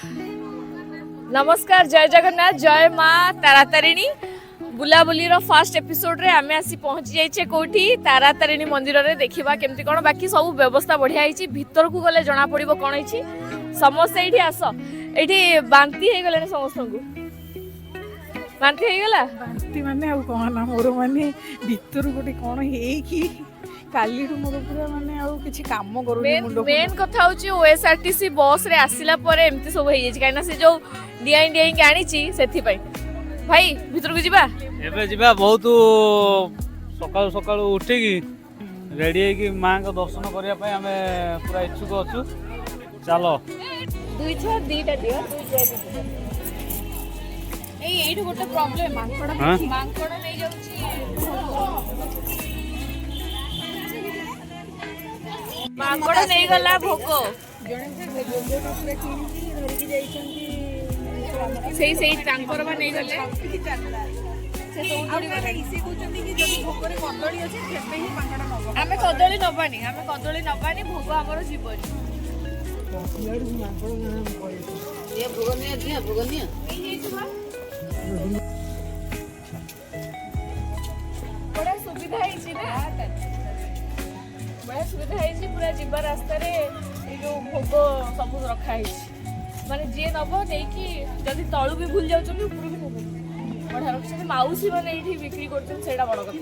नमस्कार जय जगन्नाथ जय माँ तारातारिणी बुलाबुली फर्स्ट एपिसोड रे आमे आसी पहुंच जाइछे कोठी तारातारिणी मंदिर रे देखिबा केमती कोन बाकी सब व्यवस्था बढ़िया आइछि भीतर को गले जना पड़िबो कोन आइछि समस्त एठी आस एठी बांती हे गले समस्त को बांती हे गला बांती माने आ कोन मोर माने भीतर गोटे कोन हे की काली मोर पूरा माने आ किछि काम करू मेन कथा होछि ओएसआरटीसी बस रे आसिला परे एमती सब हे जाइछि काइना से जो डिआई डिआई के आनिछि सेथि पई भाई भीतर को जीवा एबे जीवा बहुत सकाळ सकाळ उठी की रेडी है कि मां को दर्शन करिया पय हमें पूरा इच्छुक अछु चलो दुई छ दीटा दियो एई गोटे प्रॉब्लम मांकड़ नहीं जाउछि मांकड़ नहीं गला भोको सेई सेई टांकर बा नहीं गले से तो उड़ी गले इसे कहउछन कि जदी भोकरे कदळी अछि सेते ही मांकड़ नबो हमें कदळी नबानी भोग हमर जीवन ये भोगनिया दिया भोगनिया बड़ा सुविधा है ना बड़ा सुविधा है पूरा जीवा रास्ता रे ए जो भोग सब रखा है माने जे नब नहीं जदि तलू भी भूल जाऊँ ऊपर भी नब बढ़िया रखते मौसी मैंने ये बिक्री कर बड़ कथा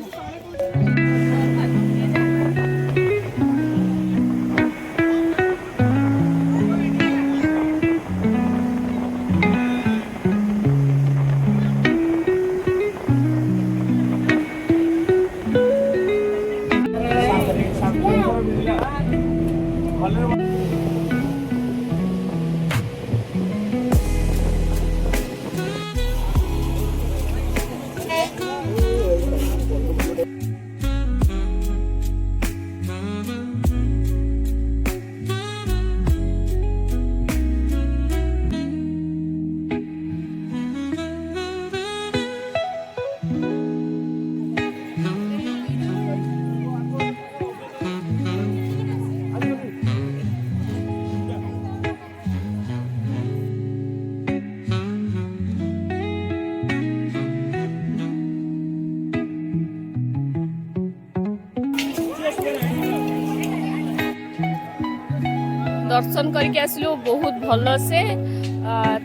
दर्शन करके आसलु बहुत भल से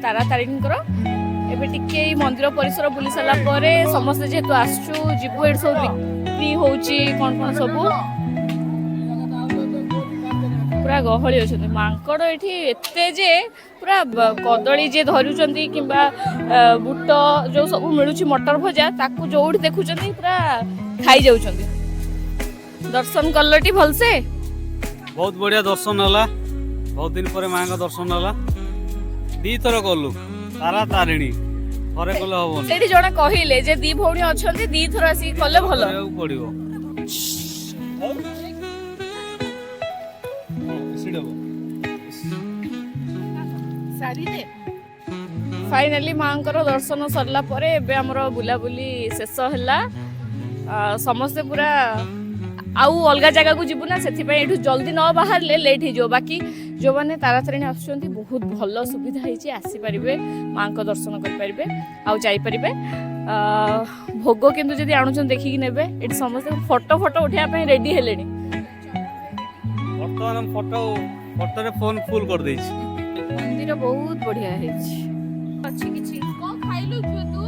तारातारिणी एबे टिके मंदिर परिसर बुली सारा परे समस्त जेहेतु आसचु जीवु एट सब बिक्री होची कोन कोन सब पूरा गहली अछन मांकड़ एठी एते जे पूरा कदली जे धरुचंती किबा बुट जो सब मिलुची मटर भजा ताकू जोठी देखुचंती पूरा खाई जाउचंती दर्शन कलटी भल से बहुत बढ़िया दर्शन होला बहुत दिन पर मां का दर्शन होला दी थर गलु तारातारिणी थरे गले हबोनी सेठी जणा कहिले जे दी भौणी अछंती दी थर आसी कले भलो पड़िबो सारी दे फाइनली मांकर दर्शन सरला परे एबे हमरो बुलाबुली शेष हला समस्त पूरा आउ अलग जगह को जीवु ना सेथि पय एठु जल्दी न बाहर ले लेट ही जो बाकी जो माने तारातारिणी आछुंती बहुत भलो सुविधा हेची आसी परिबे मां को दर्शन कर परिबे आउ जाई परिबे भोग किंतु जदी आनुचन देखि कि नेबे एठी समस्त फोटो उठिया पय रेडी हेलेनी वर्तमान फोटो रे फोन फुल कर देछि मंदिर बहुत बढ़िया हेची अच्छी किछि को खाइलु तू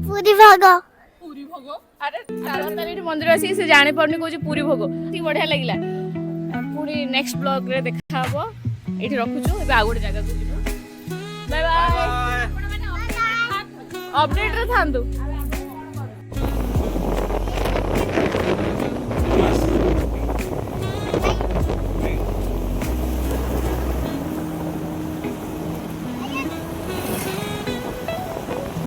पूरी भाग अरे तारातारिणी मंदिर आसी से जाने परनी को पूरी भोग ठीक बढ़िया लागिला पूरी नेक्स्ट ब्लॉग रे देखा हबो एठी रखुछु एबे आ गोटे जगह को जीवो बाय बाय अपडेट रे थांदु।